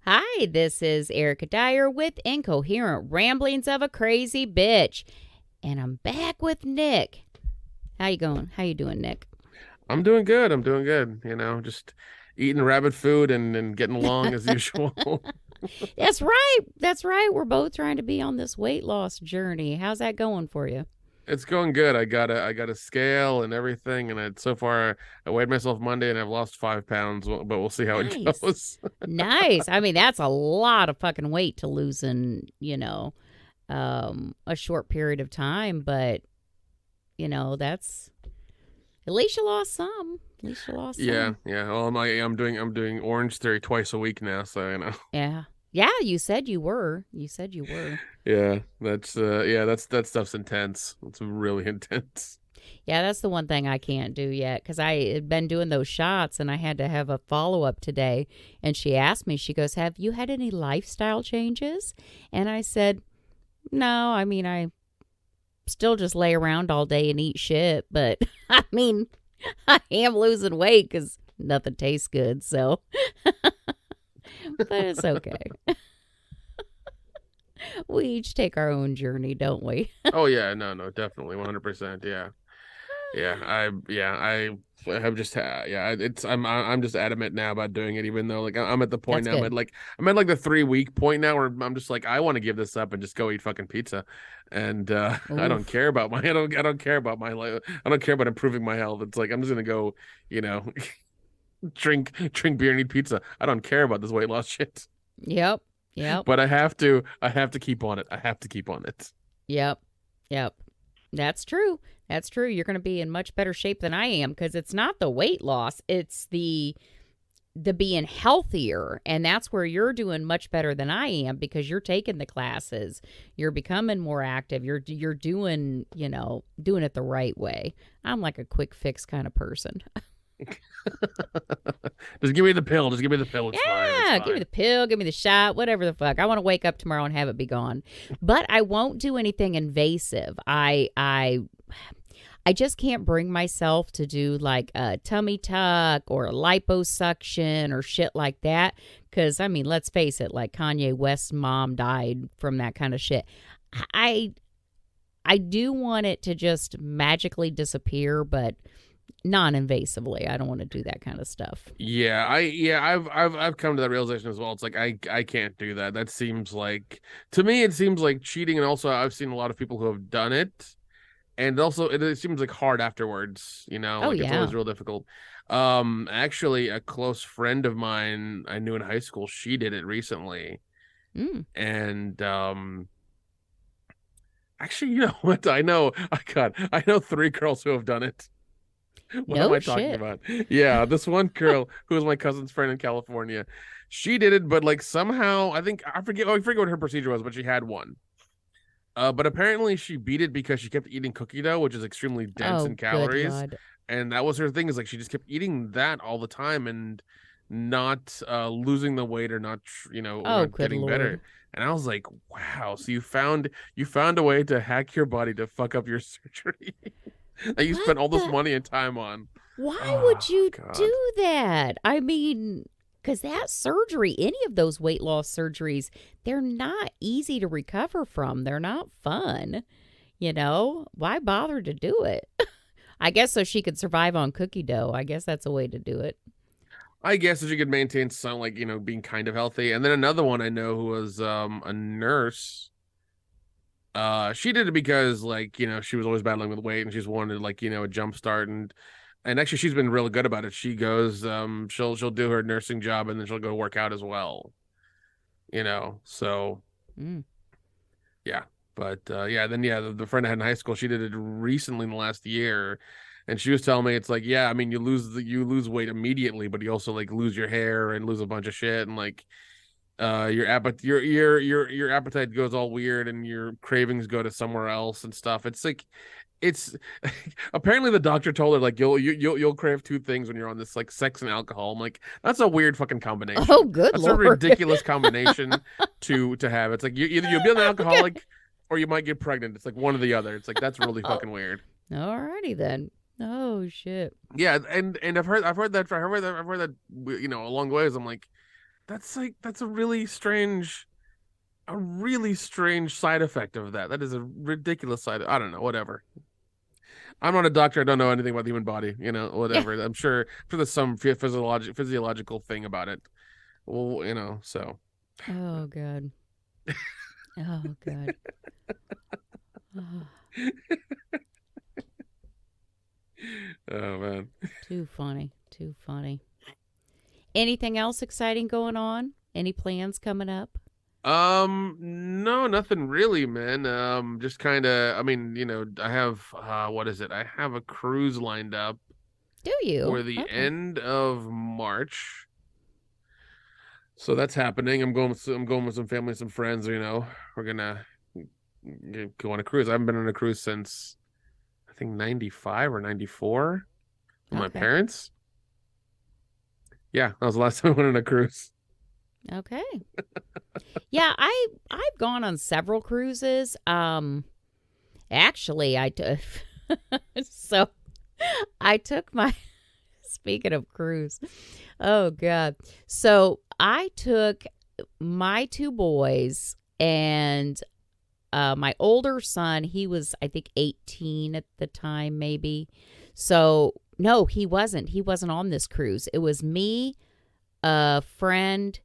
Hi, this is Erica Dyer with Incoherent Ramblings of a Crazy Bitch. And I'm back with Nick. How you going? How you doing, Nick? I'm doing good. I'm doing good. Just eating rabbit food and getting along as usual. That's right. That's right. We're both trying to be on this weight loss journey. How's that going for you? It's going good. I got a scale and everything, and so far I weighed myself Monday and I've lost 5 pounds, but we'll see how it Nice. goes. Nice. I mean, that's a lot of fucking weight to lose in, a short period of time. But, that's at least you lost some. At least you lost Yeah, some. yeah. Well, I'm doing Orange Theory twice a week now, so Yeah. Yeah, you said you were. You said you were. Yeah, that stuff's intense. It's really intense. Yeah, that's the one thing I can't do yet because I had been doing those shots and I had to have a follow up today. And she asked me, she goes, "Have you had any lifestyle changes?" And I said, "No, I mean, I still just lay around all day and eat shit. But I mean, I am losing weight because nothing tastes good. So, but it's okay. We each take our own journey, don't we?" Oh yeah, no, definitely 100%. Yeah. I have just yeah, I'm just adamant now about doing it, even though like I'm at the point That's now. good. I'm at like the 3 week point now where I'm just like I want to give this up and just go eat fucking pizza, and I don't Oof. care about my I don't care about my life. I don't care about improving my health. It's like I'm just gonna go, you know, drink beer and eat pizza. I don't care about this weight loss shit, Yep. Yep. but I have to keep on it. I have to keep on it. Yep. Yep. That's true. That's true. You're going to be in much better shape than I am because it's not the weight loss, it's the being healthier, and that's where you're doing much better than I am because you're taking the classes. You're becoming more active. You're doing, doing it the right way. I'm like a quick fix kind of person. Just give me the pill. Just give me the pill. It's fine. It's Yeah, give me fine. the pill, give me the shot, whatever the fuck. I want to wake up tomorrow and have it be gone. But I won't do anything invasive. I just can't bring myself to do like a tummy tuck or a liposuction or shit like that. Cause I mean, let's face it, like Kanye West's mom died from that kind of shit. I I do want it to just magically disappear, but non-invasively. I don't want to do that kind of stuff. I've come to that realization as well. It's like I can't do that. That seems like to me it seems like cheating, and also I've seen a lot of people who have done it, and also it seems like hard afterwards. Oh Like it's yeah. always real difficult. Actually, a close friend of mine I knew in high school, she did it recently, Mm, and actually, you know what? I know 3 girls who have done it. What am no I talking shit. about? Yeah, this one girl who was my cousin's friend in California, she did it, but like somehow I forget what her procedure was, but she had one. But apparently she beat it because she kept eating cookie dough, which is extremely dense in Oh, good calories, God. and that was her thing. Is like she just kept eating that all the time and not losing the weight or Oh, not good getting better. Lord. And I was like, wow, so you found a way to hack your body to fuck up your surgery that you What spent all this the? money and time on. Why would Oh you God. do that? I mean, because that surgery, any of those weight loss surgeries, they're not easy to recover from. They're not fun. Why bother to do it? I guess so she could survive on cookie dough. I guess that's a way to do it. I guess if you could maintain some like, being kind of healthy. And then another one I know who was a nurse. She did it because like, she was always battling with weight and she's wanted like, a jump start and actually she's been really good about it. She goes, she'll do her nursing job and then she'll go work out as well. So Mm. yeah. But yeah, then yeah, the friend I had in high school, she did it recently in the last year, and she was telling me it's like, yeah, I mean, you lose weight immediately, but you also like lose your hair and lose a bunch of shit, and like your appetite goes all weird, and your cravings go to somewhere else and stuff. It's like it's apparently the doctor told her like you'll crave two things when you're on this like sex and alcohol. I'm like, that's a weird fucking Oh, combination. good That's a Lord. ridiculous combination to have. It's like either you'll be an Okay. alcoholic or you might get pregnant. It's like one or the other. It's like that's really Oh, fucking weird. alrighty then. Oh, shit. Yeah, and I've heard that along the ways. I'm like, that's a really strange side effect of that. That is a ridiculous side. I don't know, whatever. I'm not a doctor. I don't know anything about the human body, Yeah. whatever. I'm sure there's some physiological thing about it. Well, so. Oh, God. Oh, God. Oh, Oh man. too funny. Too funny. Anything else exciting going on? Any plans coming up? No, nothing really, man. Just kind of, I mean, I have, what is it? I have a cruise lined up Do you? for the Okay. end of March. So that's happening. I'm going with some family, some friends, we're gonna go on a cruise. I haven't been on a cruise since I think 95 or 94 with my Okay. parents. Yeah, that was the last time I went on a cruise. Okay. Yeah, I've gone on several cruises. Actually, I took so I took my speaking of cruise. Oh God. So I took my two boys and my older son, he was I think 18 at the time maybe. So no, he wasn't. He wasn't on this cruise. It was me, a friend.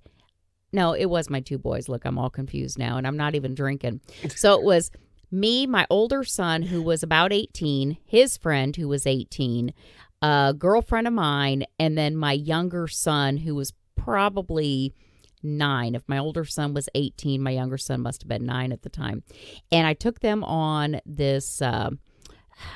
No, it was my two boys. Look, I'm all confused now, and I'm not even drinking. So it was me, my older son, who was about 18, his friend, who was 18, a girlfriend of mine, and then my younger son, who was probably 9. If my older son was 18, my younger son must have been 9 at the time. And I took them on this,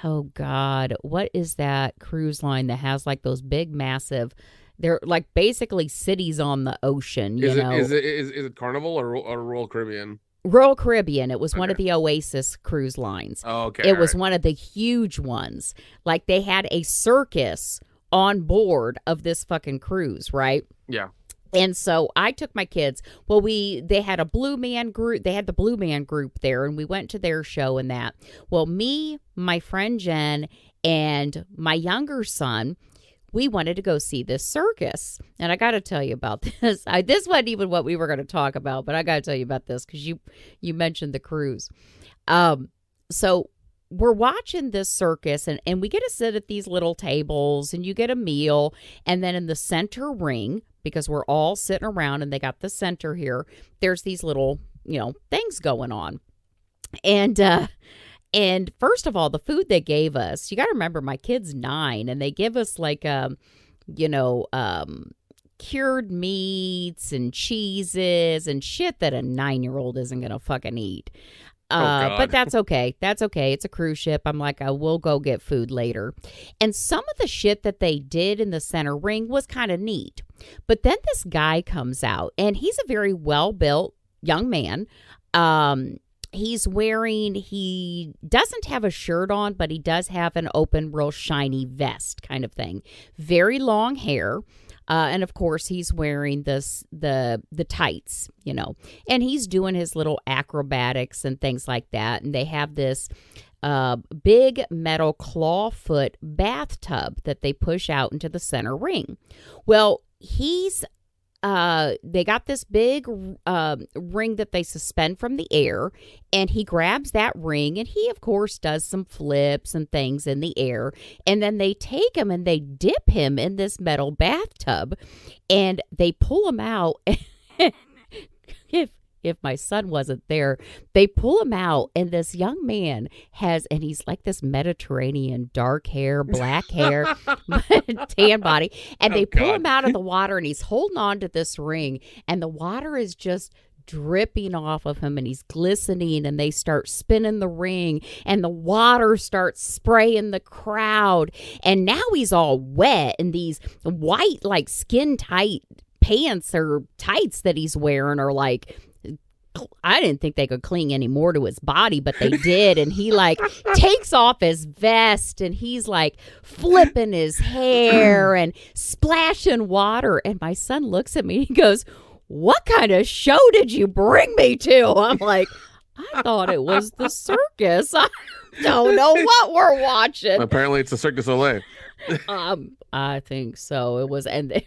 oh God, what is that cruise line that has like those big, massive, they're like basically cities on the ocean, Is it Carnival or Royal Caribbean? Royal Caribbean. It was one Okay. of the Oasis cruise lines. Oh, okay. It All was right. one of the huge ones. Like they had a circus on board of this fucking cruise, right? Yeah. And so I took my kids. Well, they had a Blue Man group. They had the Blue Man group there, and we went to their show and that. Well, me, my friend Jen, and my younger son, we wanted to go see this circus. And I got to tell you about this. This wasn't even what we were going to talk about, but I got to tell you about this because you mentioned the cruise. So we're watching this circus, and we get to sit at these little tables, and you get a meal. And then in the center ring, because we're all sitting around and they got the center here, there's these little, things going on. And first of all, the food they gave us, you got to remember my kid's 9 and they give us like, cured meats and cheeses and shit that a 9-year-old isn't going to fucking eat. Oh But God. that's okay. That's okay. It's a cruise ship. I'm like, I will go get food later. And some of the shit that they did in the center ring was kind of neat. But then this guy comes out and he's a very well-built young man. He doesn't have a shirt on, but he does have an open, real shiny vest kind of thing. Very long hair. And of course, he's wearing the tights, and he's doing his little acrobatics and things like that. And they have this big metal clawfoot bathtub that they push out into the center ring. Well, they got this big ring that they suspend from the air, and he grabs that ring, and he, of course, does some flips and things in the air, and then they take him and they dip him in this metal bathtub, and they pull him out. If my son wasn't there, they pull him out, and this young man and he's like this Mediterranean dark hair, black hair, tan body, and they pull him out of the water, and he's holding on to this ring, and the water is just dripping off of him, and he's glistening, and they start spinning the ring, and the water starts spraying the crowd, and now he's all wet, and these white, like skin tight pants or tights that he's wearing are like, I didn't think they could cling any more to his body, but they did. And he like takes off his vest and he's like flipping his hair and splashing water. And my son looks at me and he goes, "What kind of show did you bring me to?" I'm like, "I thought it was the circus. I don't know what we're watching." Apparently, it's a Cirque du Soleil. I think so. It was, and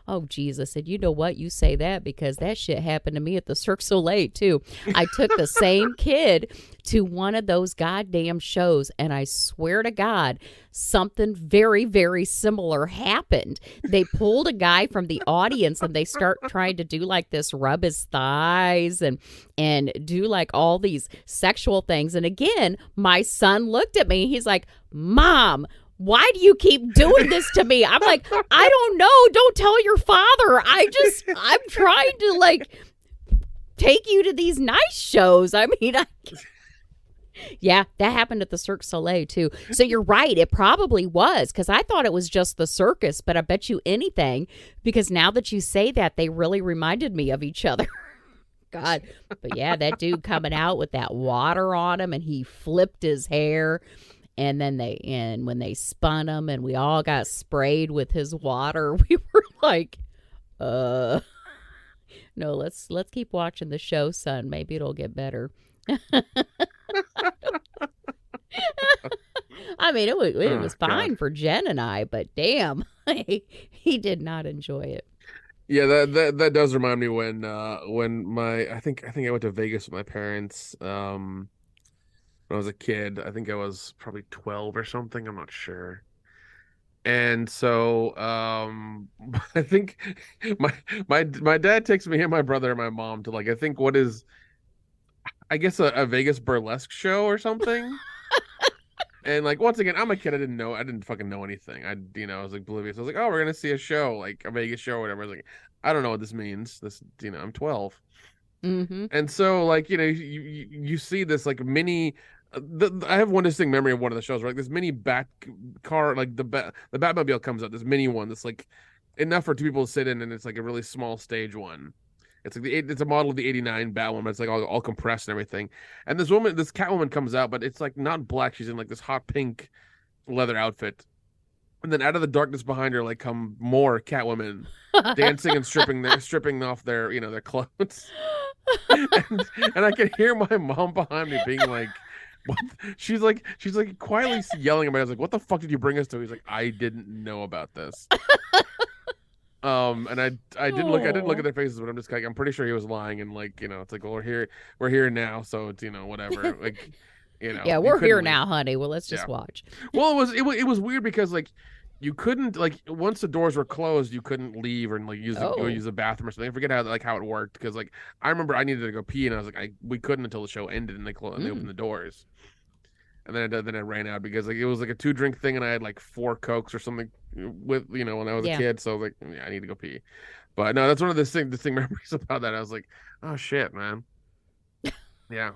Oh, Jesus. And you know what? You say that because that shit happened to me at the Cirque du Soleil, too. I took the same kid to one of those goddamn shows, and I swear to God, something very, very similar happened. They pulled a guy from the audience, and they start trying to do like this, rub his thighs and do like all these sexual things. And again, my son looked at me. He's like, Mom, why do you keep doing this to me? I'm like, I don't know. Don't tell your father. I'm trying to like take you to these nice shows. I mean, yeah, that happened at the Cirque du Soleil too. So you're right. It probably was, because I thought it was just the circus, but I bet you anything, because now that you say that, they really reminded me of each other. God. But yeah, that dude coming out with that water on him, and he flipped his hair. And then when they spun him and we all got sprayed with his water, we were like, no, let's keep watching the show, son. Maybe it'll get better. I mean, it was fine for Jen and I, but damn, he did not enjoy it. Yeah, that does remind me when I think I went to Vegas with my parents. When I was a kid. I think I was probably 12 or something. I'm not sure. And so I think my dad takes me and my brother and my mom to like, I think what is, I guess a Vegas burlesque show or something. And like, once again, I'm a kid. I didn't fucking know anything. I was like oblivious. I was like, oh, we're gonna see a show, like a Vegas show or whatever. I was like, I don't know what this means. I'm 12. Mm-hmm. And so, like, you see this like mini. I have one distinct memory of one of the shows, right? This mini bat car, like the Batmobile comes out. This mini one that's like enough for two people to sit in, and it's like a really small stage one. It's like it's a model of the '89 Batwoman. But it's like all compressed and everything. And this Catwoman comes out, but it's like not black. She's in like this hot pink leather outfit. And then out of the darkness behind her, like come more Catwomen dancing and stripping off their their clothes. and I can hear my mom behind me being like, what? She's like quietly yelling at me. I was like, what the fuck did you bring us to? He's like, I didn't know about this. And I didn't look at their faces, but I'm just like, I'm pretty sure he was lying, and like, it's like, well, we're here now, so it's whatever. Like, yeah, we're here now, honey. Well, let's just watch. Well, it was weird because like you couldn't, like, once the doors were closed, you couldn't leave or like go use the bathroom or something. I forget how it worked, because like I remember I needed to go pee, and I was like, we couldn't until the show ended and they opened the doors. And then I ran out because like it was like a 2-drink thing, and I had like 4 Cokes or something with when I was a kid. So I was like, I need to go pee. But no, that's one of the distinct memories about that. I was like, oh shit, man. Yeah.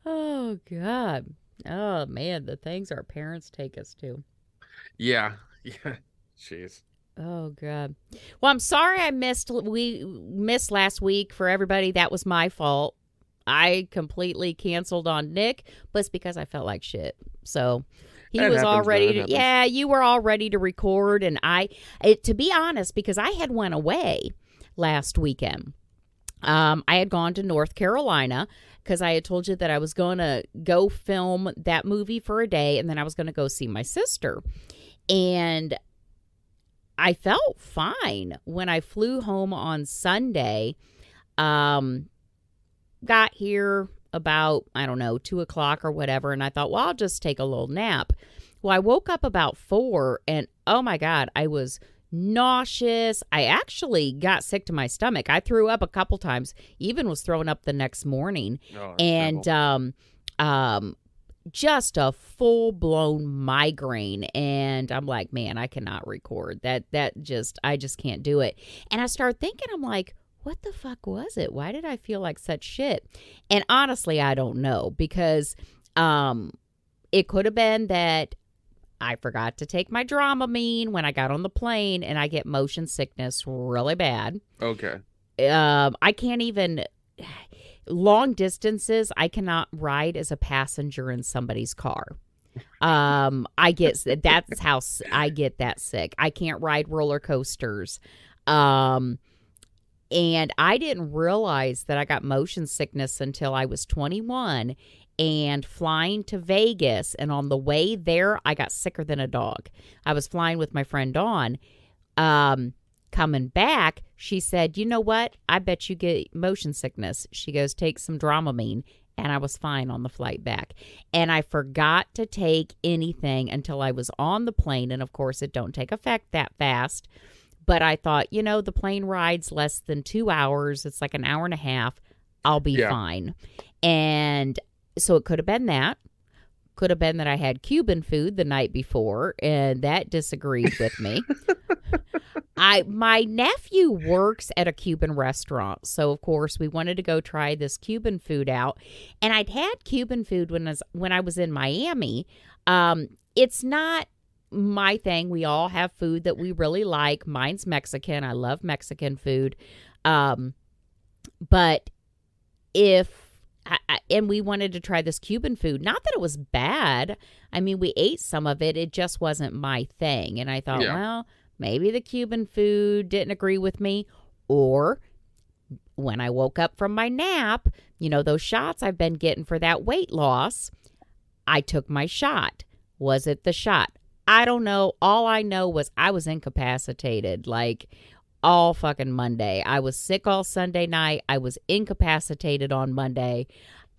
Oh God. Oh man, the things our parents take us to. Yeah. Jeez. Oh God. Well, I'm sorry we missed last week for everybody. That was my fault. I completely canceled on Nick, but it's because I felt like shit. So he was all ready to, yeah, you were all ready to record. And to be honest, because I had went away last weekend. I had gone to North Carolina because I had told you that I was going to go film that movie for a day, and then I was going to go see my sister. And I felt fine when I flew home on Sunday. Got here about, 2:00 or whatever, and I thought, well, I'll just take a little nap. Well, I woke up about 4, and oh my God, I was nauseous. I actually got sick to my stomach. I threw up a couple times, even was throwing up the next morning. Oh, and just a full-blown migraine. And I'm like, man, I cannot record. I just can't do it. And I started thinking, I'm like, what the fuck was it? Why did I feel like such shit? And honestly, I don't know, because it could have been that I forgot to take my Dramamine when I got on the plane, and I get motion sickness really bad. Okay. I can't even, long distances, I cannot ride as a passenger in somebody's car. That's how I get that sick. I can't ride roller coasters. And I didn't realize that I got motion sickness until I was 21 and flying to Vegas. And on the way there, I got sicker than a dog. I was flying with my friend Dawn. Coming back, she said, you know what? I bet you get motion sickness. She goes, take some Dramamine. And I was fine on the flight back. And I forgot to take anything until I was on the plane. And of course, it don't take effect that fast. But I thought, the plane ride's less than 2 hours. It's like an hour and a half. I'll be fine. And so it could have been that. Could have been that I had Cuban food the night before, and that disagreed with me. My nephew works at a Cuban restaurant, so of course we wanted to go try this Cuban food out. And I'd had Cuban food when I was in Miami. It's not my thing. We all have food that we really like. Mine's Mexican. I love Mexican food. But and we wanted to try this Cuban food. Not that it was bad. I mean, we ate some of it. It just wasn't my thing. And I thought, well, maybe the Cuban food didn't agree with me. Or when I woke up from my nap, those shots I've been getting for that weight loss, I took my shot. Was it the shot? I don't know. All I know was I was incapacitated. Like, all fucking Monday. I was sick all Sunday night. I was incapacitated on Monday.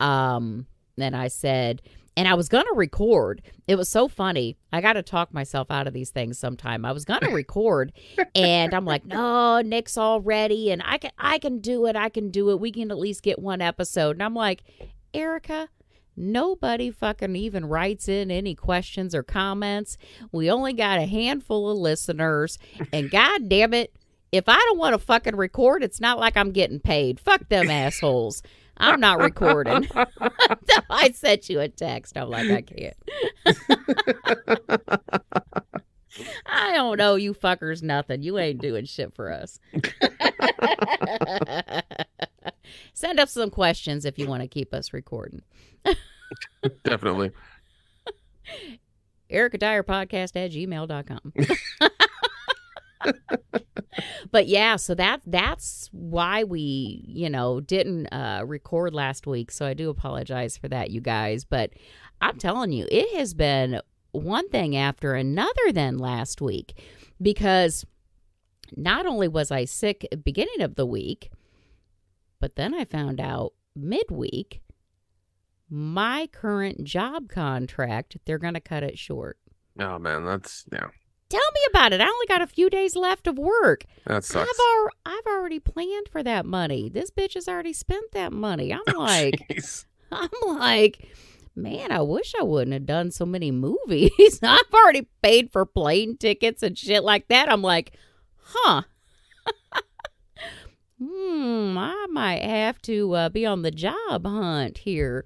And I said, and I was going to record. It was so funny. I got to talk myself out of these things sometime. I was going to record and I'm like, no, Nick's all ready and I can do it. I can do it. We can at least get one episode. And I'm like, Erica, nobody fucking even writes in any questions or comments. We only got a handful of listeners and God damn it, if I don't want to fucking record, it's not like I'm getting paid. Fuck them assholes. I'm not recording. I sent you a text. I'm like, I can't. I don't know you fuckers nothing. You ain't doing shit for us. Send us some questions if you want to keep us recording. Definitely. ericadyerpodcast@gmail.com. But yeah, so that's why we, didn't record last week. So I do apologize for that, you guys. But I'm telling you, it has been one thing after another than last week. Because not only was I sick at the beginning of the week, but then I found out midweek, my current job contract, they're going to cut it short. Oh, man, Tell me about it. I only got a few days left of work. That sucks. I've already planned for that money. This bitch has already spent that money. I'm like, man, I wish I wouldn't have done so many movies. I've already paid for plane tickets and shit like that. I'm like, I might have to be on the job hunt here.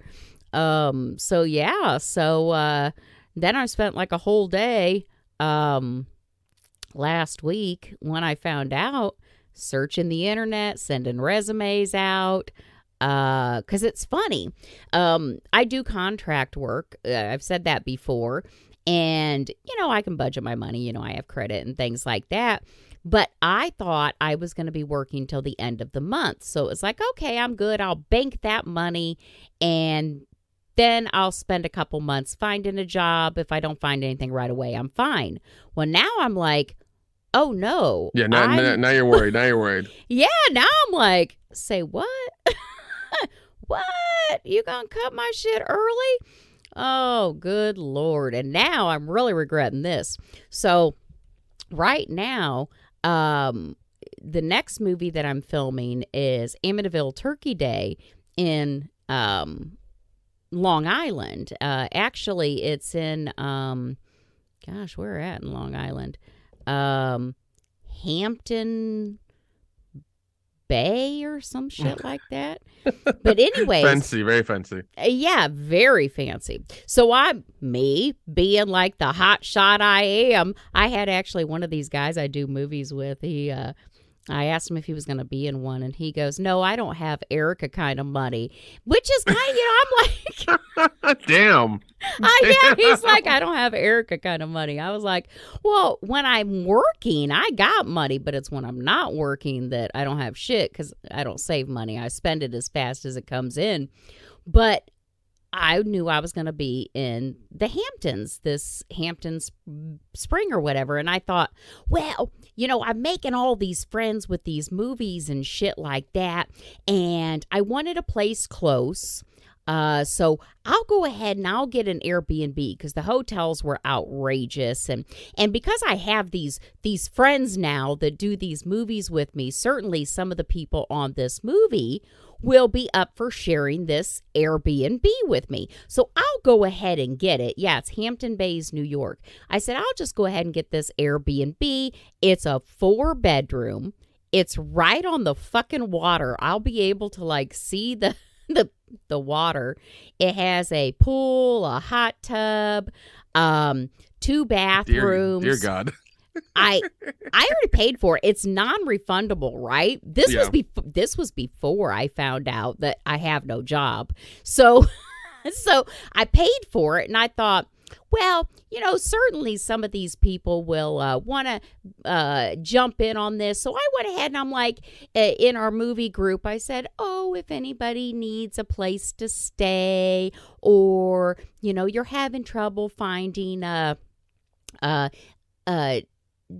So then I spent like a whole day last week when I found out, searching the internet, sending resumes out, because it's funny. I do contract work. I've said that before. And, I can budget my money. I have credit and things like that. But I thought I was going to be working till the end of the month. So it was like, okay, I'm good. I'll bank that money and then I'll spend a couple months finding a job. If I don't find anything right away, I'm fine. Well, now I'm like, oh, no. Yeah, now you're worried. Now you're worried. Yeah, now I'm like, say what? What? You gonna cut my shit early? Oh, good Lord. And now I'm really regretting this. So right now, the next movie that I'm filming is Amityville Turkey Day in Long Island. Actually, it's in, where at in Long Island? Hampton Bay or some shit like that. But anyways. Fancy, very fancy. Yeah, very fancy. So me being like the hot shot I am, I had actually one of these guys I do movies with. I asked him if he was going to be in one, and he goes, no, I don't have Erica kind of money, which is kind of, I'm like. Damn. Yeah, he's like, I don't have Erica kind of money. I was like, well, when I'm working, I got money, but it's when I'm not working that I don't have shit because I don't save money. I spend it as fast as it comes in. But I knew I was going to be in the Hamptons, this Hamptons spring or whatever. And I thought, well, I'm making all these friends with these movies and shit like that. And I wanted a place close. So I'll go ahead and I'll get an Airbnb because the hotels were outrageous. And because I have these friends now that do these movies with me, certainly some of the people on this movie will be up for sharing this Airbnb with me. So I'll go ahead and get it. Yeah, it's Hampton Bays, New York. I said, I'll just go ahead and get this Airbnb. It's a 4-bedroom. It's right on the fucking water. I'll be able to see the water. It has a pool, a hot tub, 2 bathrooms. Dear God. I already paid for it. It's non-refundable, right? This was before I found out that I have no job. So I paid for it, and I thought, well, certainly some of these people will want to jump in on this. So I went ahead and I'm like, in our movie group, I said, oh, if anybody needs a place to stay, or you're having trouble finding a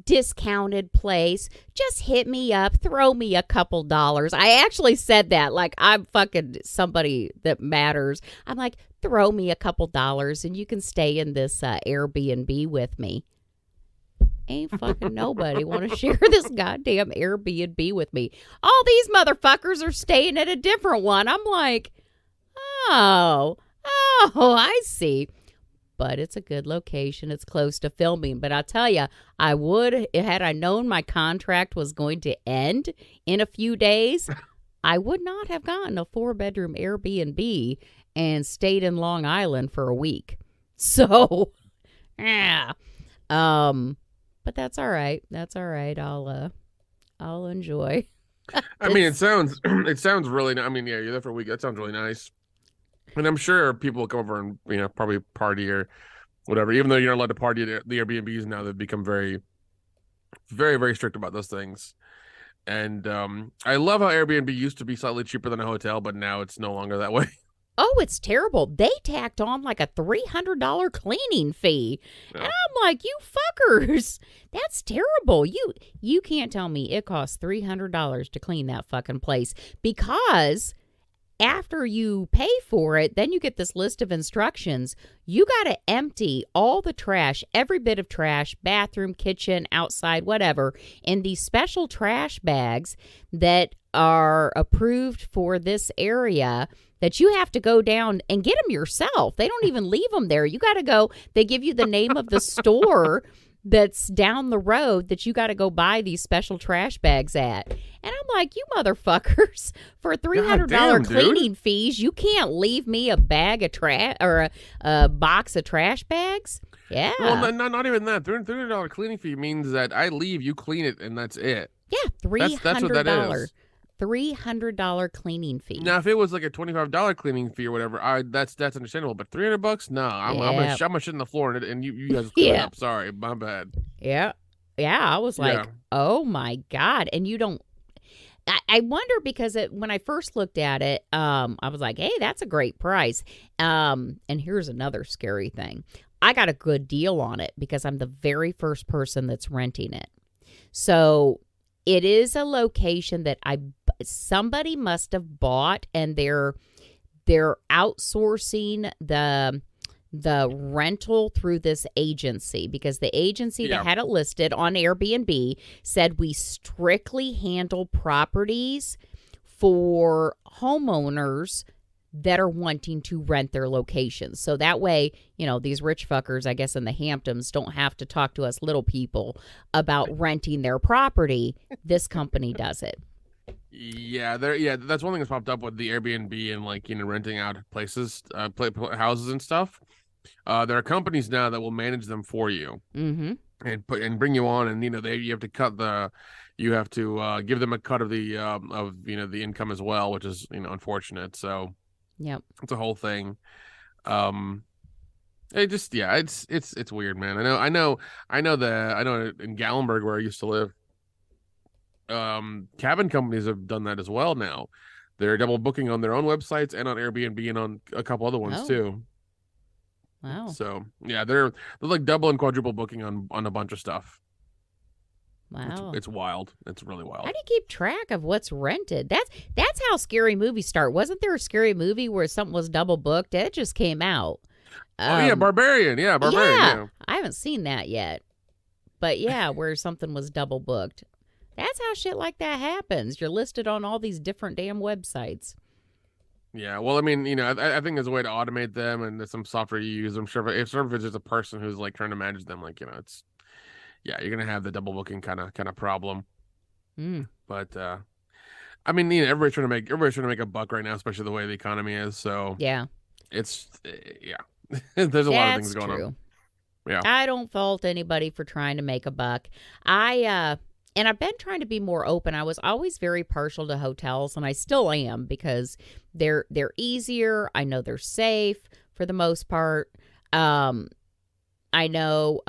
discounted place, just hit me up, throw me a couple dollars. I actually said that like I'm fucking somebody that matters. I'm like, throw me a couple dollars and you can stay in this Airbnb with me. Ain't fucking nobody want to share this goddamn Airbnb with me. All these motherfuckers are staying at a different one. I'm like, oh, I see. But it's a good location. It's close to filming. But I'll tell you, I would, had I known my contract was going to end in a few days, I would not have gotten a 4-bedroom Airbnb and stayed in Long Island for a week. So, yeah. But that's all right. That's all right. I'll enjoy. I mean, it sounds really, I mean, yeah, you're there for a week. That sounds really nice. And I'm sure people will come over and, probably party or whatever. Even though you're not allowed to party at the Airbnbs now, they've become very, very, very strict about those things. And I love how Airbnb used to be slightly cheaper than a hotel, but now it's no longer that way. Oh, it's terrible. They tacked on like a $300 cleaning fee. Yeah. And I'm like, you fuckers, that's terrible. You can't tell me it costs $300 to clean that fucking place, because after you pay for it, then you get this list of instructions. You got to empty all the trash, every bit of trash, bathroom, kitchen, outside, whatever, in these special trash bags that are approved for this area, that you have to go down and get them yourself. They don't even leave them there. You got to go. They give you the name of the store that's down the road that you got to go buy these special trash bags at. And I'm like, you motherfuckers, for $300 cleaning fees, you can't leave me a bag of trash or a box of trash bags? Yeah. Well, not even that. $300 cleaning fee means that I leave, you clean it, and that's it. Yeah, $300. That's what that is. $300 cleaning fee. Now, if it was like a $25 cleaning fee or whatever, that's understandable. But $300? No, I'm gonna shit on the floor and you guys clean it up. Sorry, my bad. Yeah, I was like, oh my God, and you don't. I wonder, because when I first looked at it, I was like, hey, that's a great price. And here's another scary thing: I got a good deal on it because I'm the very first person that's renting it. So it is a location that somebody must have bought, and they're outsourcing the rental through this agency, because the agency that had it listed on Airbnb said we strictly handle properties for homeowners that are wanting to rent their locations. So that way, these rich fuckers, I guess, in the Hamptons don't have to talk to us little people about renting their property. This company does it. Yeah, that's one thing that's popped up with the Airbnb and renting out places, houses and stuff. There are companies now that will manage them for you, and bring you on, and you have to give them a cut of the income as well, which is unfortunate. So yep, it's a whole thing. It's weird, man. I know in Gallenberg, where I used to live, cabin companies have done that as well now. They're double booking on their own websites and on Airbnb and on a couple other ones Oh, too. wow. So yeah, they're like double and quadruple booking on a bunch of stuff. Wow. It's wild. It's really How wild. do you keep track of what's rented? That's how scary movies start. Wasn't there a scary movie where something was double booked? It just came out. Oh yeah, Barbarian. Yeah, Barbarian. Yeah. Yeah. I haven't seen that yet. But yeah, where something was double booked. That's how shit like that happens. You're listed on all these different damn websites. Yeah, well, I mean, I think there's a way to automate them, and there's some software you use. I'm sure if it's just a person who's like trying to manage them, like it's you're gonna have the double booking kind of problem. But I mean, everybody's trying to make a buck right now, especially the way the economy is. So Yeah, it's there's a lot of things going on. Yeah, I don't fault anybody for trying to make a buck. And I've been trying to be more open. I was always very partial to hotels, and I still am because they're easier. I know they're safe for the most part. I know,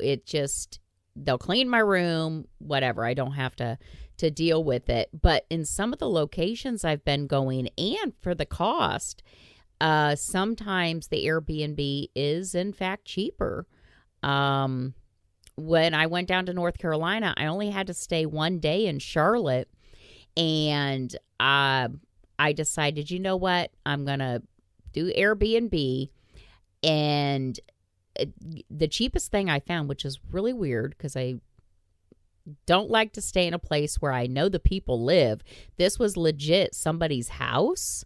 it just they'll clean my room, whatever. I don't have to deal with it. But in some of the locations I've been going, and for the cost, sometimes the Airbnb is in fact cheaper. When I went down to North Carolina, I only had to stay one day in Charlotte, and I decided, you know what, I'm gonna do Airbnb, and the cheapest thing I found, which is really weird because I don't like to stay in a place where I know the people live. This was legit somebody's house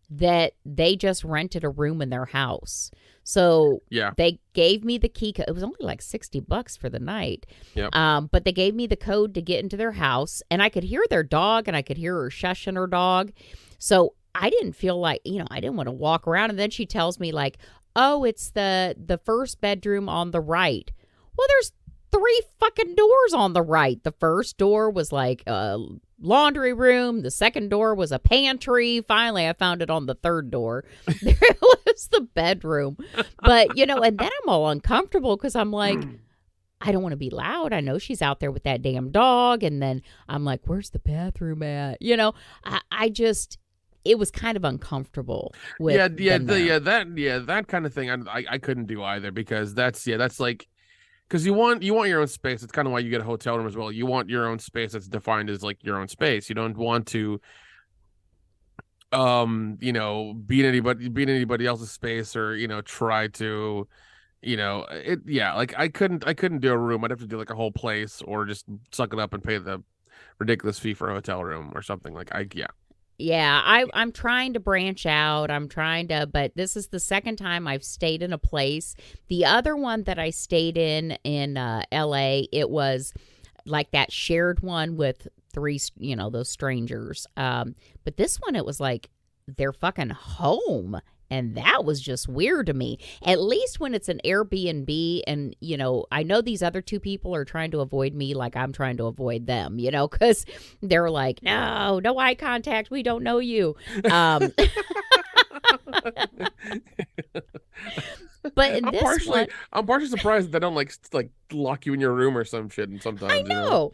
that they just rented a room in their house. So they gave me the key. It was only like $60 for the night. Yep. But they gave me the code to get into their house, and I could hear their dog, and I could hear her shushing her dog. So I didn't feel like, I didn't want to walk around. And then she tells me like, oh, it's the first bedroom on the right. Well, there's 3 fucking doors on the right. The first door was like a laundry room. The second door was a pantry. Finally, I found it on the third door. There was the bedroom. But, and then I'm all uncomfortable because I'm like, I don't want to be loud. I know she's out there with that damn dog. And then I'm like, where's the bathroom at? I just, it was kind of uncomfortable with that kind of thing. I couldn't do either because that's like, because you want your own space. It's kind of why you get a hotel room as well. You want your own space that's defined as like your own space. You don't want to be in anybody else's space or try to like I couldn't do a room. I'd have to do like a whole place or just suck it up and pay the ridiculous fee for a hotel room or something. Yeah, I'm trying to branch out. But this is the second time I've stayed in a place. The other one that I stayed in LA, it was like that shared one with 3, those strangers. But this one, it was like their fucking home. And that was just weird to me. At least when it's an Airbnb and, I know these other 2 people are trying to avoid me like I'm trying to avoid them, because they're like, no eye contact. We don't know you. But in I'm partially surprised that they don't like lock you in your room or some shit. And sometimes I know.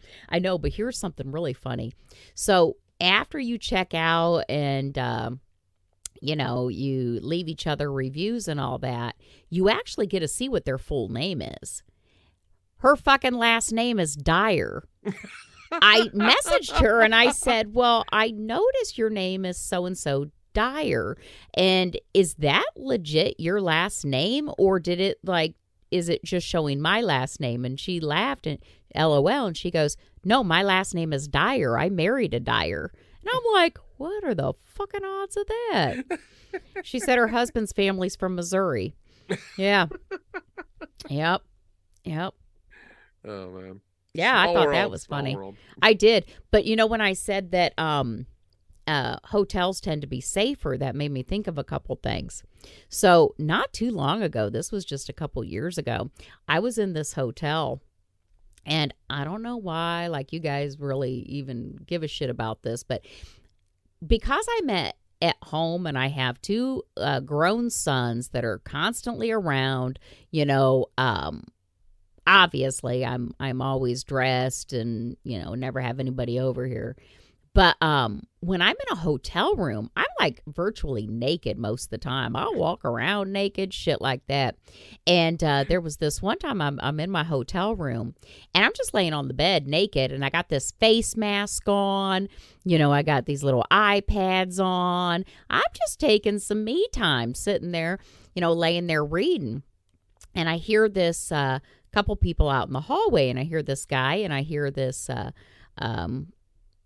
But here's something really funny. So after you check out and, you leave each other reviews and all that, you actually get to see what their full name is. Her fucking last name is Dyer. I messaged her and I said, well, I noticed your name is so-and-so Dyer. And is that legit your last name? Or is it just showing my last name? And she laughed and LOL. And she goes, no, my last name is Dyer. I married a Dyer. And I'm like, what are the fucking odds of that? She said her husband's family's from Missouri. Yeah. Yep. Oh, man. Yeah, I thought that was funny. I did. But, when I said that hotels tend to be safer, that made me think of a couple things. So not too long ago, this was just a couple years ago, I was in this hotel. And I don't know why, like, you guys really even give a shit about this, but because I'm at home and I have 2 grown sons that are constantly around, I obviously I'm always dressed and, never have anybody over here. But when I'm in a hotel room, I'm like virtually naked most of the time. I'll walk around naked, shit like that. And there was this one time I'm in my hotel room and I'm just laying on the bed naked and I got this face mask on. I got these little iPads on. I'm just taking some me time sitting there, laying there reading. And I hear this couple people out in the hallway and I hear this guy and I hear this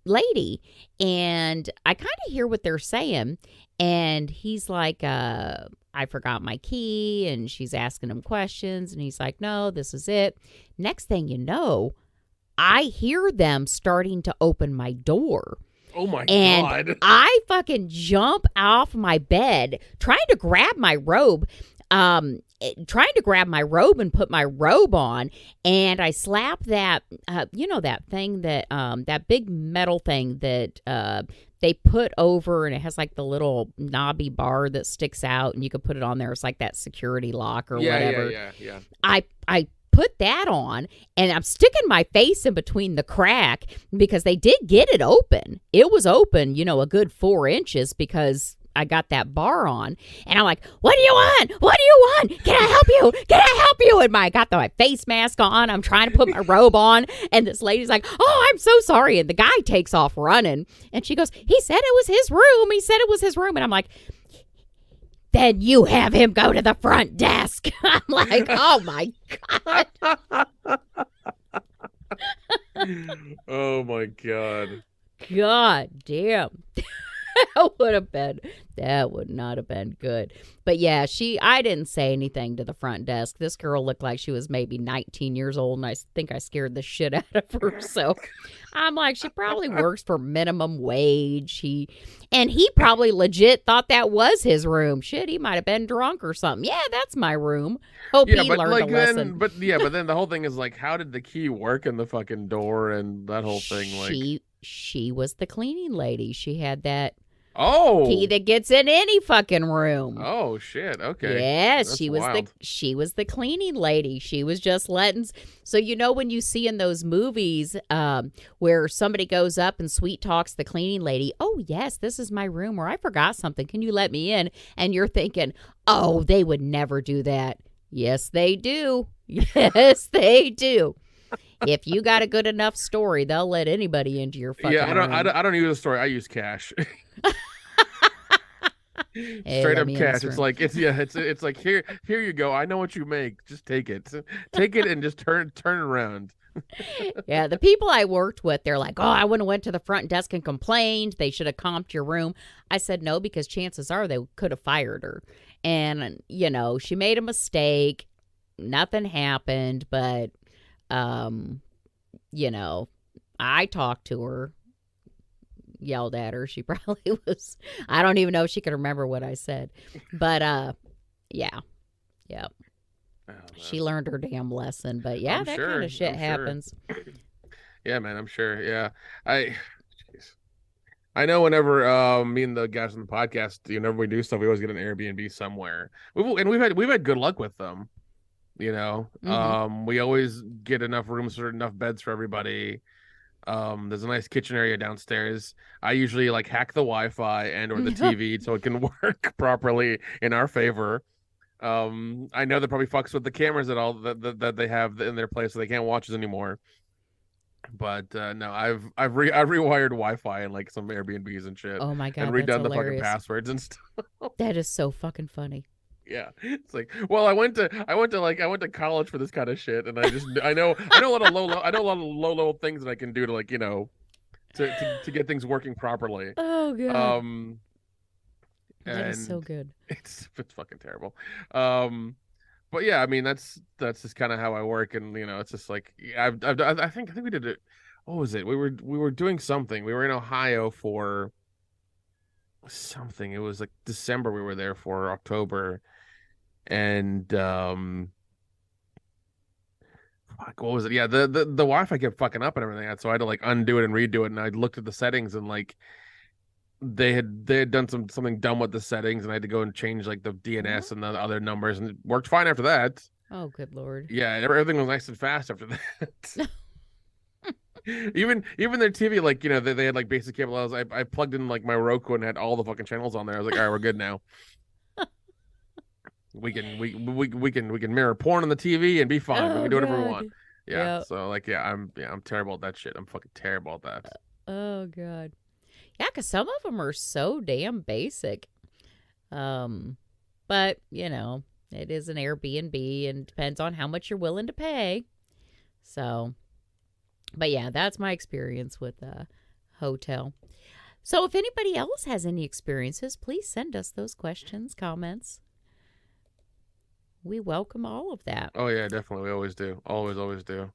lady, and I kind of hear what they're saying, and he's like, I forgot my key, and she's asking him questions, and he's like, no, this is it. Next thing you know, I hear them starting to open my door. Oh my God. And I fucking jump off my bed, trying to grab my robe, and put my robe on, and I slap that, that thing that, that big metal thing that they put over, and it has like the little knobby bar that sticks out, and you can put it on there. It's like that security lock or whatever. Yeah. I put that on, and I'm sticking my face in between the crack because they did get it open. It was open, a good 4 inches because I got that bar on, and I'm like, what do you want? What do you want? Can I help you? Can I help you? And I got my face mask on. I'm trying to put my robe on, and this lady's like, oh, I'm so sorry. And the guy takes off running, and she goes, he said it was his room. He said it was his room. And I'm like, then you have him go to the front desk. I'm like, oh my God. Oh my God. God damn. That would not have been good. But yeah, I didn't say anything to the front desk. This girl looked like she was maybe 19 years old, and I think I scared the shit out of her. So I'm like, she probably works for minimum wage. He probably legit thought that was his room. Shit, he might have been drunk or something. Yeah, that's my room. Hope he learned a lesson. But then the whole thing is like, how did the key work in the fucking door and that whole thing? Like, she was the cleaning lady. She had that key that gets in any fucking room. Oh shit. Okay. Yes, That's she was wild. she was the cleaning lady. She was just letting. So when you see in those movies where somebody goes up and sweet talks the cleaning lady, oh yes, this is my room, or I forgot something. Can you let me in? And you're thinking, oh, they would never do that. Yes, they do. Yes, they do. If you got a good enough story, they'll let anybody into your fucking room. I don't use a story. I use cash. Straight up cash. It's like it's like here you go. I know what you make. Just take it. Take it and just turn around. Yeah, the people I worked with, they're like, oh, I wouldn't have went to the front desk and complained. They should have comped your room. I said no, because chances are they could have fired her. And, she made a mistake. Nothing happened, but I talked to her, yelled at her. She probably was, I don't even know if she could remember what I said, but yeah. Oh, she learned her damn lesson, but yeah, that kind of shit happens. Yeah, man, I'm sure. Yeah. I know whenever me and the guys on the podcast, whenever we do stuff, we always get an Airbnb somewhere. We've had good luck with them. Mm-hmm. We always get enough rooms or enough beds for everybody. There's a nice kitchen area downstairs. I usually hack the Wi-Fi and or the TV so it can work properly in our favor. I know that probably fucks with the cameras at all that they have in their place, so they can't watch us anymore. But no, I've rewired Wi-Fi in some Airbnbs and shit. Oh my God, and redone the hilarious. fucking passwords and stuff. That is so fucking funny. Yeah, it's like, well, I went to college for this kind of shit, and I know a lot of low level things that I can do to to get things working properly. Oh God. That is so good. It's fucking terrible. But yeah, I mean that's just kind of how I work, and it's just like I think we did it. What was it? We were doing something. We were in Ohio for something. It was December. We were there for October. And fuck, what was it? Yeah, the Wi-Fi kept fucking up and everything, so I had to undo it and redo it. And I looked at the settings, and they had done something dumb with the settings, and I had to go and change the DNS and the other numbers, and it worked fine after that. Oh, good Lord. Yeah, everything was nice and fast after that. Even their TV, like, they had like basic cable. I plugged in like my Roku and had all the fucking channels on there. I was like, all right, we're good now. We can mirror porn on the TV and be fine. We Oh, can do whatever we want. God. Yeah. Yeah. So like, I'm terrible at that shit. I'm fucking terrible at that. Oh, God. Yeah, because some of them are so damn basic. But, it is an Airbnb and depends on how much you're willing to pay. So, but yeah, that's my experience with a hotel. So if anybody else has any experiences, please send us those questions, comments. We welcome all of that. Oh yeah, definitely. We always do. Always do.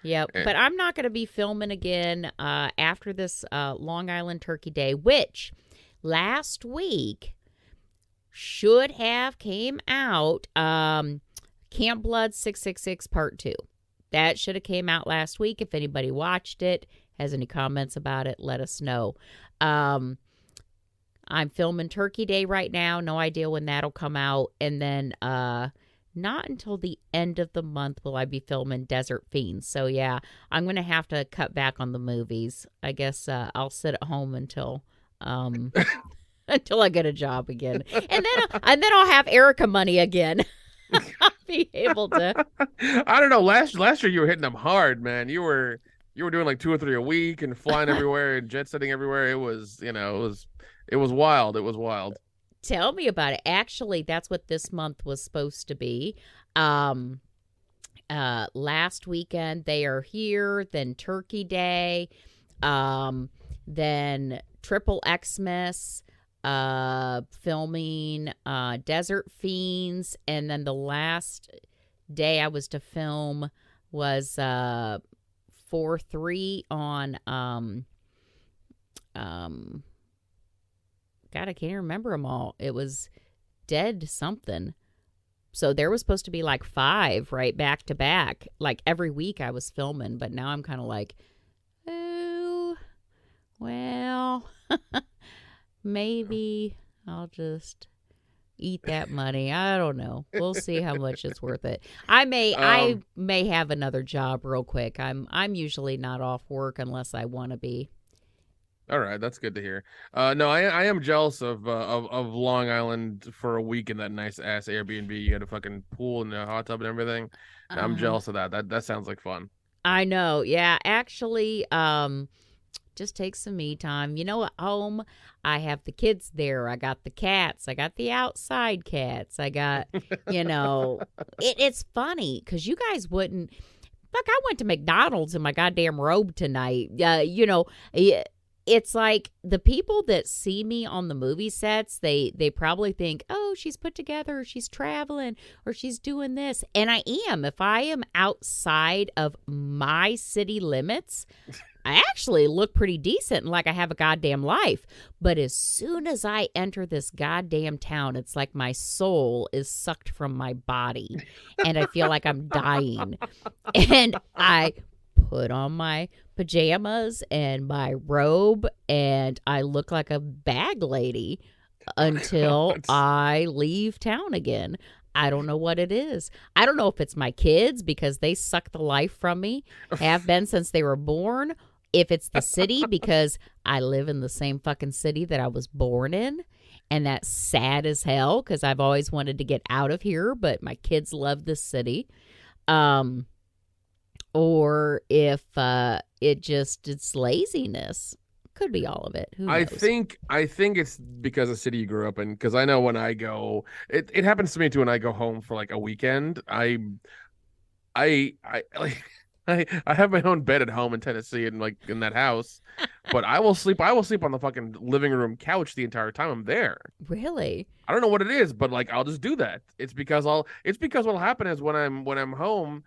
Yep. And But I'm not going to be filming again after this Long Island Turkey Day, which last week should have came out. Camp Blood 666 Part 2. That should have came out last week. If anybody watched it, has any comments about it, let us know. I'm filming Turkey Day right now. No idea when that'll come out. And then not until the end of the month will I be filming Desert Fiends. So, yeah, I'm going to have to cut back on the movies. I guess I'll sit at home until until I get a job again. And then I'll have Erica money again. I'll be able to. I don't know. Last year you were hitting them hard, man. You were doing like 2 or 3 a week and flying everywhere and jet setting everywhere. It was wild. It was wild. Tell me about it. Actually, that's what this month was supposed to be. Last weekend they are here, then Turkey Day, then Triple Xmas, filming Desert Fiends, and then the last day I was to film was 4/3 on God, I can't even remember them all. It was Dead something. So there was supposed to be like 5 right back to back. Like every week I was filming, but now I'm kind of like, oh, well, maybe I'll just eat that money. I don't know. We'll see how much it's worth it. I may have another job real quick. I'm usually not off work unless I want to be. All right, that's good to hear. No, I am jealous of Long Island for a week in that nice ass Airbnb. You had a fucking pool and a hot tub and everything. I'm jealous of that. That sounds like fun. I know. Yeah, actually, just take some me time. At home, I have the kids there. I got the cats. I got the outside cats. I got, it's funny because you guys wouldn't. Fuck, I went to McDonald's in my goddamn robe tonight. It's like the people that see me on the movie sets, they probably think, oh, she's put together, or she's traveling, or she's doing this. And I am. If I am outside of my city limits, I actually look pretty decent and like I have a goddamn life. But as soon as I enter this goddamn town, it's like my soul is sucked from my body. And I feel like I'm dying. And I put on my pajamas and my robe and I look like a bag lady until I leave town again. I don't know what it is. I don't know if it's my kids because they suck the life from me, have been since they were born. If it's the city because I live in the same fucking city that I was born in. And that's sad as hell because I've always wanted to get out of here, but my kids love this city. Or if it's laziness. Could be all of it. Who knows? I think it's because of the city you grew up in. Because I know when I go, it happens to me too. When I go home for like a weekend, I have my own bed at home in Tennessee and like in that house, but I will sleep on the fucking living room couch the entire time I'm there. Really? I don't know what it is, but like I'll just do that. It's because what'll happen is when I'm home,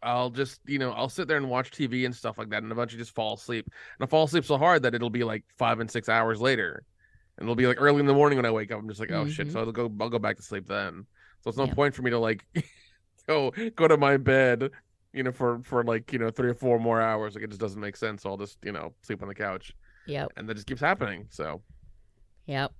I'll just, I'll sit there and watch TV and stuff like that and eventually just fall asleep. And I'll fall asleep so hard that it'll be like 5 and 6 hours later. And it'll be like early in the morning when I wake up. I'm just like, oh shit. So I'll go back to sleep then. So it's no point for me to like go to my bed, for like, 3 or 4 more hours. Like it just doesn't make sense. So I'll just, sleep on the couch. Yep. And that just keeps happening. So yep.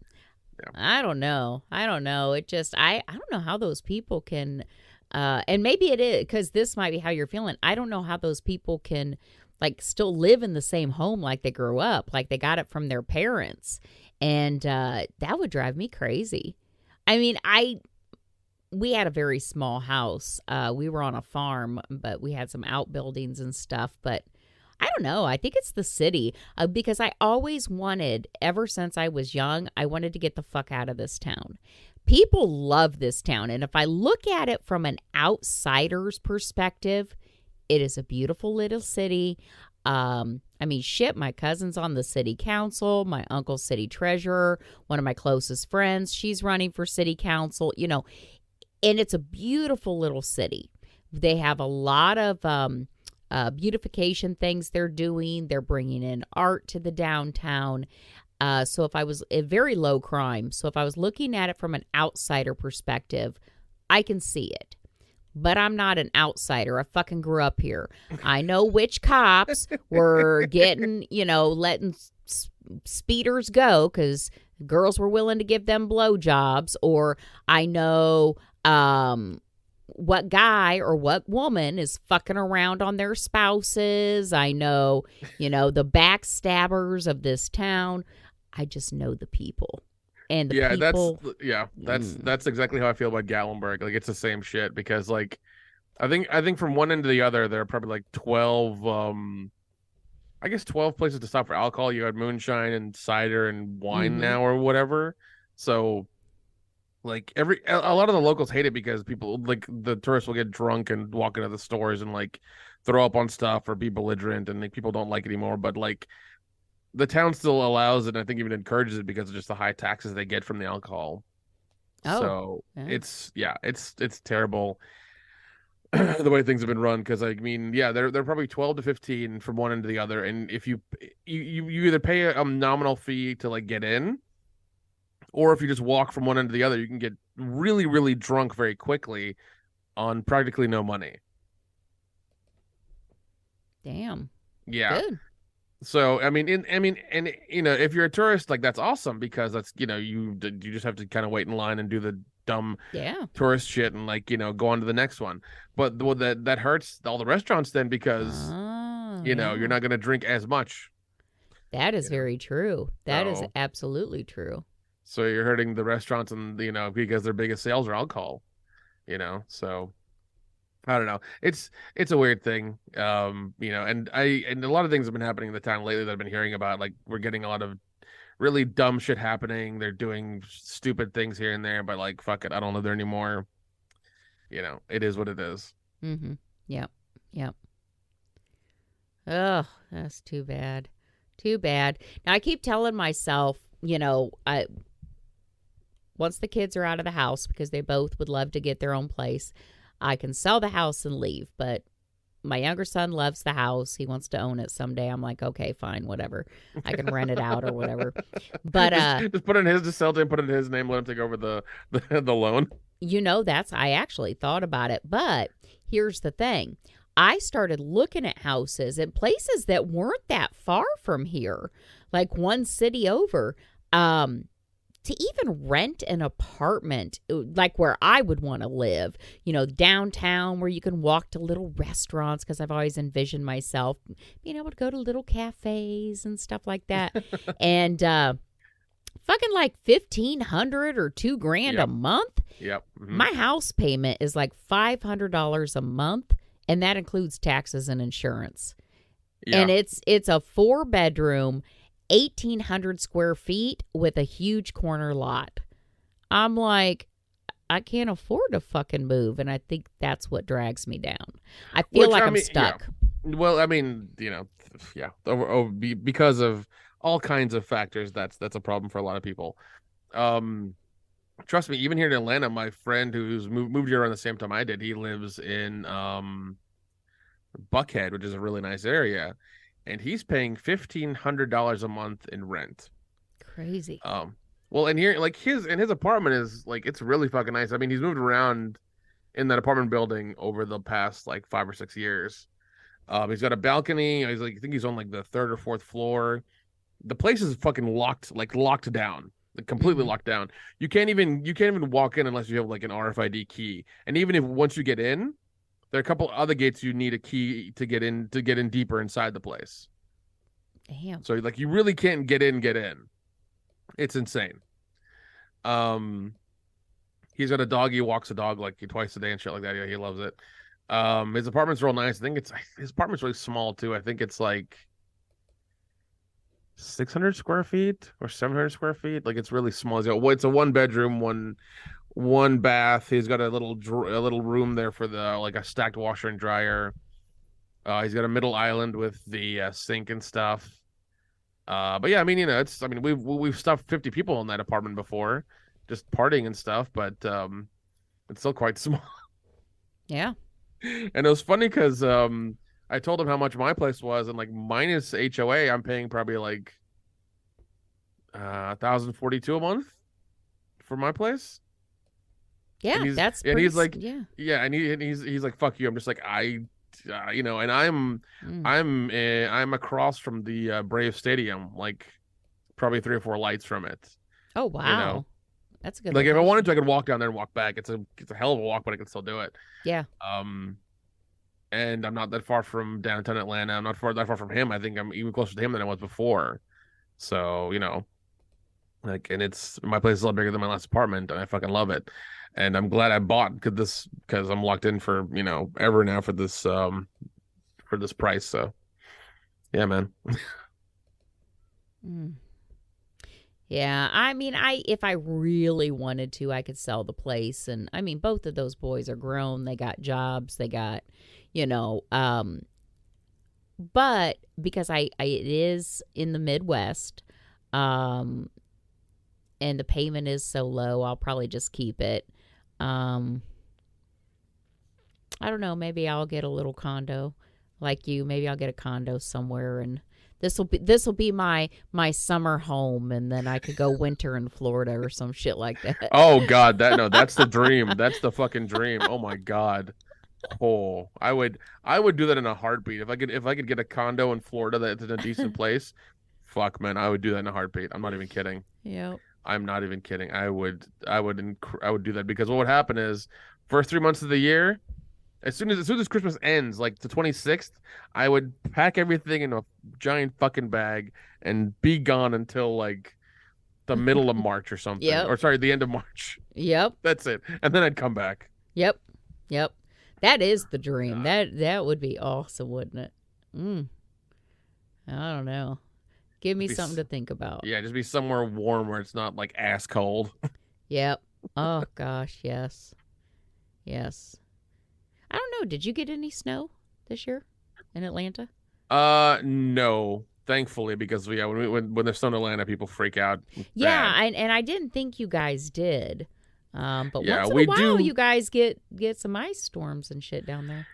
Yeah. I don't know. I don't know. It just I don't know how those people can and maybe it is cuz this might be how you're feeling. I don't know how those people can like still live in the same home like they grew up, like they got it from their parents. And that would drive me crazy. I mean, we had a very small house. We were on a farm, but we had some outbuildings and stuff, but I don't know. I think it's the city because I always wanted, ever since I was young, I wanted to get the fuck out of this town. People love this town. And if I look at it from an outsider's perspective, it is a beautiful little city. I mean, shit, my cousin's on the city council, my uncle's city treasurer, one of my closest friends, she's running for city council, and it's a beautiful little city. They have a lot of beautification things they're doing. They're bringing in art to the downtown. So if I was a very low crime. So if I was looking at it from an outsider perspective, I can see it. But I'm not an outsider. I fucking grew up here. I know which cops were getting, letting speeders go because girls were willing to give them blowjobs. Or I know what guy or what woman is fucking around on their spouses. I know, the backstabbers of this town. I just know the people. And the people. That's exactly how I feel about Gatlinburg. Like it's the same shit because like I think from one end to the other there are probably like 12 12 places to stop for alcohol. You had moonshine and cider and wine now or whatever. So like a lot of the locals hate it because people like the tourists will get drunk and walk into the stores and like throw up on stuff or be belligerent and like people don't like it anymore. But like the town still allows it and I think even encourages it because of just the high taxes they get from the alcohol. Oh, so yeah. it's terrible the way things have been run because I mean, yeah, they're probably 12 to 15 from one end to the other. And if you either pay a nominal fee to like get in, or if you just walk from one end to the other, you can get really, really drunk very quickly on practically no money. Damn. Yeah. Good. So and if you're a tourist, like that's awesome because that's you just have to kind of wait in line and do the dumb tourist shit and like go on to the next one. But that hurts all the restaurants then because you're not going to drink as much. That is very true. That is absolutely true. So you're hurting the restaurants and because their biggest sales are alcohol. So I don't know. It's a weird thing. And a lot of things have been happening in the town lately that I've been hearing about. Like we're getting a lot of really dumb shit happening. They're doing stupid things here and there, but like fuck it, I don't live there anymore. It is what it is. Mm-hmm. Yep. Oh, that's too bad. Too bad. Now I keep telling myself, once the kids are out of the house, because they both would love to get their own place, I can sell the house and leave. But my younger son loves the house. He wants to own it someday. I'm like, okay, fine, whatever. I can rent it out or whatever. But just put it in his, just sell it and put it in his name. Let him take over the loan. I actually thought about it. But here's the thing. I started looking at houses in places that weren't that far from here, like one city over. To even rent an apartment, like where I would want to live, downtown where you can walk to little restaurants, because I've always envisioned myself being able to go to little cafes and stuff like that. And fucking like $1,500 or $2,000 a month. Yep. Mm-hmm. My house payment is like $500 a month, and that includes taxes and insurance. Yeah. And it's a 4-bedroom, 1,800 square feet with a huge corner lot. I'm like, I can't afford to fucking move. And I think that's what drags me down. I feel I'm stuck. Yeah. Well, I mean, because of all kinds of factors, that's a problem for a lot of people. Trust me, even here in Atlanta, my friend who's moved here around the same time I did, he lives in Buckhead, which is a really nice area. And he's paying $1,500 a month in rent. Crazy. Well, and here, like his apartment is like it's really fucking nice. I mean, he's moved around in that apartment building over the past like 5 or 6 years. He's got a balcony. I think he's on like the 3rd or 4th floor. The place is fucking locked down. completely locked down. You can't even walk in unless you have like an RFID key. And even if once you get in, there are a couple other gates you need a key to get in deeper inside the place. Damn. So like you really can't get in. It's insane. He's got a dog. He walks a dog like twice a day and shit like that. Yeah, he loves it. His apartment's real nice. I think his apartment's really small too. I think it's like 600 square feet or 700 square feet. Like it's really small. It's a one bedroom, one bath. He's got a little room there for the like a stacked washer and dryer. He's got a middle island with the sink and stuff. But yeah, I mean, we've stuffed 50 people in that apartment before, just partying and stuff. But it's still quite small. Yeah. And it was funny because I told him how much my place was, and like minus HOA, I'm paying probably like 1,042 a month for my place. Yeah, and he's like, yeah, and he's like, fuck you. I'm just like, and I'm across from the Brave Stadium, like probably 3 or 4 lights from it. Oh wow, that's a good. Like location. if I wanted to, I could walk down there and walk back. It's a hell of a walk, but I can still do it. Yeah. And I'm not that far from downtown Atlanta. I'm not that far from him. I think I'm even closer to him than I was before. So, like, and my place is a lot bigger than my last apartment, and I fucking love it. And I'm glad I bought because I'm locked in for, ever now for this price. So, yeah, man. Yeah, I mean, if I really wanted to, I could sell the place. And I mean, both of those boys are grown. They got jobs. They got, but because it is in the Midwest, and the payment is so low, I'll probably just keep it. I don't know. Maybe I'll get a little condo like you. Maybe I'll get a condo somewhere, and this will be my summer home, and then I could go winter in Florida or some shit like that. Oh God, that's the dream. That's the fucking dream. Oh my God. Oh, I would do that in a heartbeat. If I could get a condo in Florida that's in a decent place, fuck man, I would do that in a heartbeat. I'm not even kidding. Yep. I'm not even kidding. I would do that because what would happen is first 3 months of the year, as soon as Christmas ends, like the 26th, I would pack everything in a giant fucking bag and be gone until like the middle of March or something. Yep. Or sorry, the end of March. Yep. That's it. And then I'd come back. Yep. That is the dream. That would be awesome, wouldn't it? I don't know. Give me something to think about. Yeah, just be somewhere warm where it's not like ass cold. Yep. Oh gosh, yes. Yes. I don't know. Did you get any snow this year in Atlanta? No. Thankfully, because when there's snow in Atlanta, people freak out. Yeah, and I didn't think you guys did. But yeah, once in a while, you guys get some ice storms and shit down there.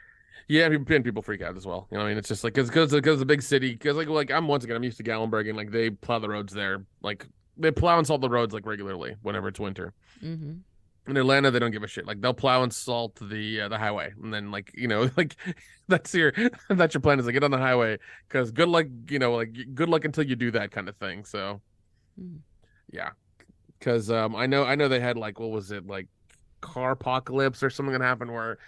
Yeah, and people freak out as well. I mean, it's just like because the big city. Because like I'm used to Gallenberg, and like they plow the roads there. Like they plow and salt the roads like regularly whenever it's winter. Mm-hmm. In Atlanta, they don't give a shit. Like they'll plow and salt the highway, and then like like that's your plan is to get on the highway because good luck, good luck until you do that kind of thing. So, yeah, because I know they had like what was it like car apocalypse or something that happened where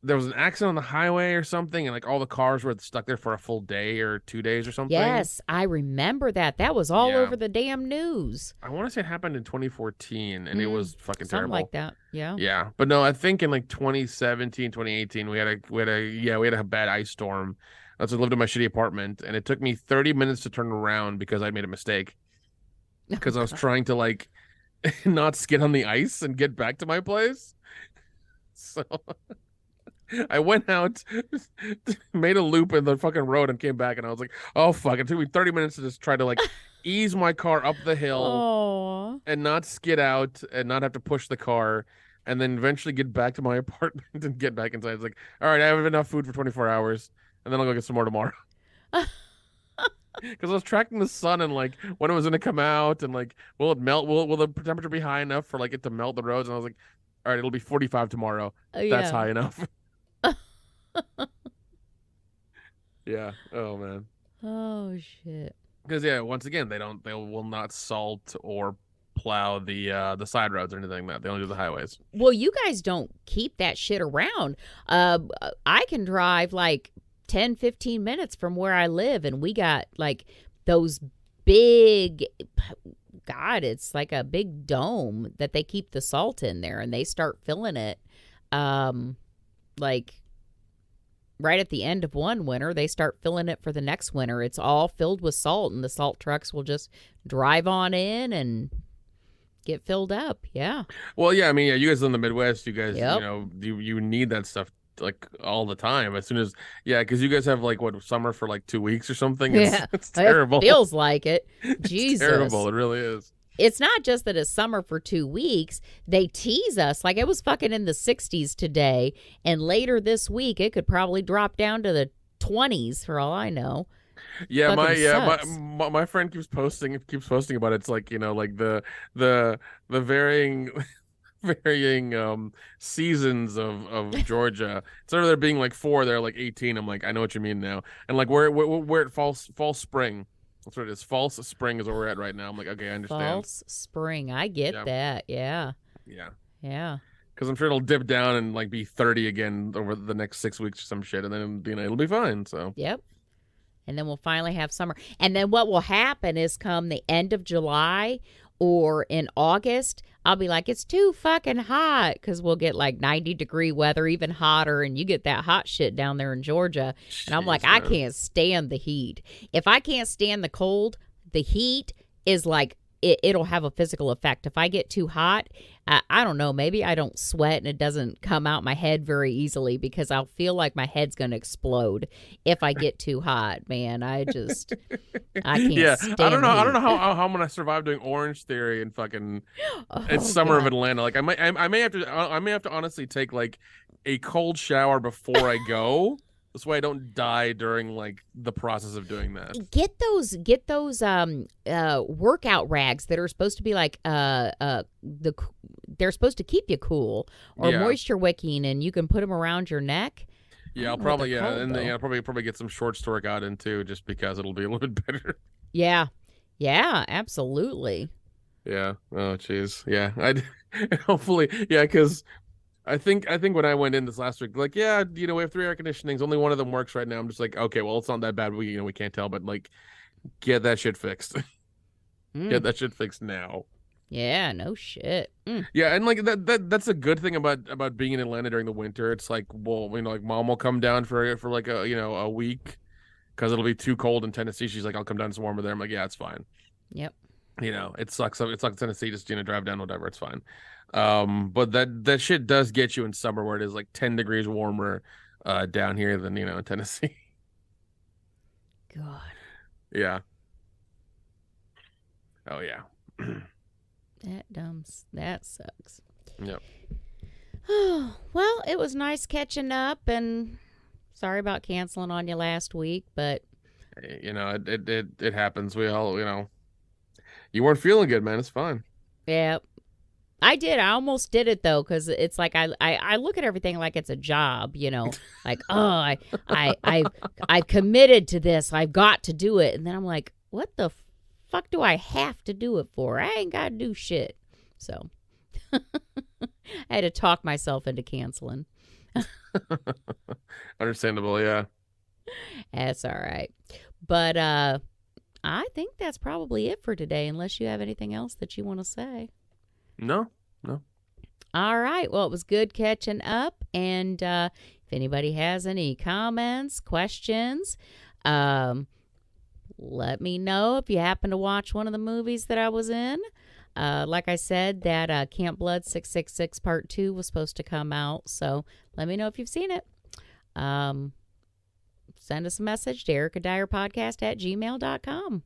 there was an accident on the highway or something, and like all the cars were stuck there for a full day or 2 days or something. Yes, I remember that. That was all over the damn news. I want to say it happened in 2014, and it was fucking something terrible. like that. Yeah. Yeah, but no, I think in like 2017, 2018, we had a bad ice storm. I lived in my shitty apartment, and it took me 30 minutes to turn around because I made a mistake. Because I was trying to like not skid on the ice and get back to my place. So I went out, made a loop in the fucking road, and came back, and I was like, "Oh fuck!" It took me 30 minutes to just try to like ease my car up the hill and not skid out and not have to push the car, and then eventually get back to my apartment and get back inside. It's like, all right, I have enough food for 24 hours, and then I'll go get some more tomorrow. Because I was tracking the sun and like when it was going to come out, and like will it melt? Will the temperature be high enough for like it to melt the roads? And I was like, all right, it'll be 45 tomorrow. That's high enough. Yeah. Oh man. Oh shit. Because once again, they will not salt or plow the side roads or anything like that. They only do the highways. Well, you guys don't keep that shit around. I can drive like 10, 15 minutes from where I live, and we got like those big, God, it's like a big dome that they keep the salt in there, and they start filling it like right at the end of one winter. They start filling it for the next winter. It's all filled with salt, and the salt trucks will just drive on in and get filled up. Yeah. Well, yeah, I mean, yeah, you guys in the Midwest, you guys, Yep. you know, you need that stuff like all the time. As soon as, yeah, because you guys have like what, summer for like 2 weeks or something. Yeah. It's terrible. It feels like it. It's Jesus. terrible. It really is. It's not just that it's summer for 2 weeks. They tease us. Like, it was fucking in the 60s today, and later this week it could probably drop down to the 20s for all I know. Yeah, Fucking my friend keeps posting about it. It's like, you know, like the varying seasons of Georgia. Instead of there being like 4, they're like 18. I'm like, I know what you mean now. And like we're at fall spring. That's what it is. False spring is where we're at right now. I'm like, okay, I understand. False spring. I get that. Yeah. Yeah. Yeah. Because I'm sure it'll dip down and like be 30 again over the next 6 weeks or some shit, and then, you know, it'll be fine. So Yep. And then we'll finally have summer. And then what will happen is come the end of July or in August, I'll be like, it's too fucking hot, because we'll get like 90-degree weather, even hotter, and you get that hot shit down there in Georgia. And I'm like, Jeez, I man. can't stand the heat. If I can't stand the cold, the heat is like, it'll have a physical effect. If I get too hot, I don't know, maybe I don't sweat and it doesn't come out my head very easily, because I'll feel like my head's going to explode if I get too hot, man. I can't stand I don't know heat. how I'm gonna survive doing Orange Theory and fucking it's Oh, summer of God. Atlanta. Like I may have to honestly take like a cold shower before I go. This way I don't die during like the process of doing that. Get those workout rags that are supposed to be like they're supposed to keep you cool or Yeah. moisture wicking, and you can put them around your neck. Yeah, I'll don't know what probably they're called, and then, though. yeah, I'll probably get some shorts to work out in too, just because it'll be a little bit better. Yeah, absolutely. Yeah. Oh, jeez. Yeah. Hopefully, yeah, because I think when I went in this last week, like, yeah, you know, we have 3 air conditionings, only one of them works right now. I'm just like, okay, well, it's not that bad. We can't tell, but like, get that shit fixed. Mm. Get that shit fixed now. Yeah, no shit. Mm. Yeah, and like that's a good thing about being in Atlanta during the winter. It's like, well, you know, like mom will come down for like a week because it'll be too cold in Tennessee. She's like, I'll come down, it's warmer there. I'm like, yeah, it's fine. Yep. You know, it sucks. It sucks Tennessee. Just, you know, drive down, whatever. It's fine. But that shit does get you in summer where it is like 10 degrees warmer down here than, you know, in Tennessee. God. Yeah. Oh yeah. That sucks. Yep. Oh, well, it was nice catching up, and sorry about canceling on you last week, but You know, it happens. We all, you know, you weren't feeling good, man. It's fine. yeah. I did. I almost did it though, because it's like I look at everything like it's a job, you know, like, oh, I've committed to this. I've got to do it, and then I'm like, what the fuck do I have to do it for? I ain't got to do shit. So I had to talk myself into canceling. Understandable, yeah. That's all right. But I think that's probably it for today, unless you have anything else that you want to say. No. All right. Well, it was good catching up. And if anybody has any comments, questions, let me know if you happen to watch one of the movies that I was in. Like I said, that Camp Blood 666 Part 2 was supposed to come out. So let me know if you've seen it. Send us a message to ericadyerpodcast@gmail.com.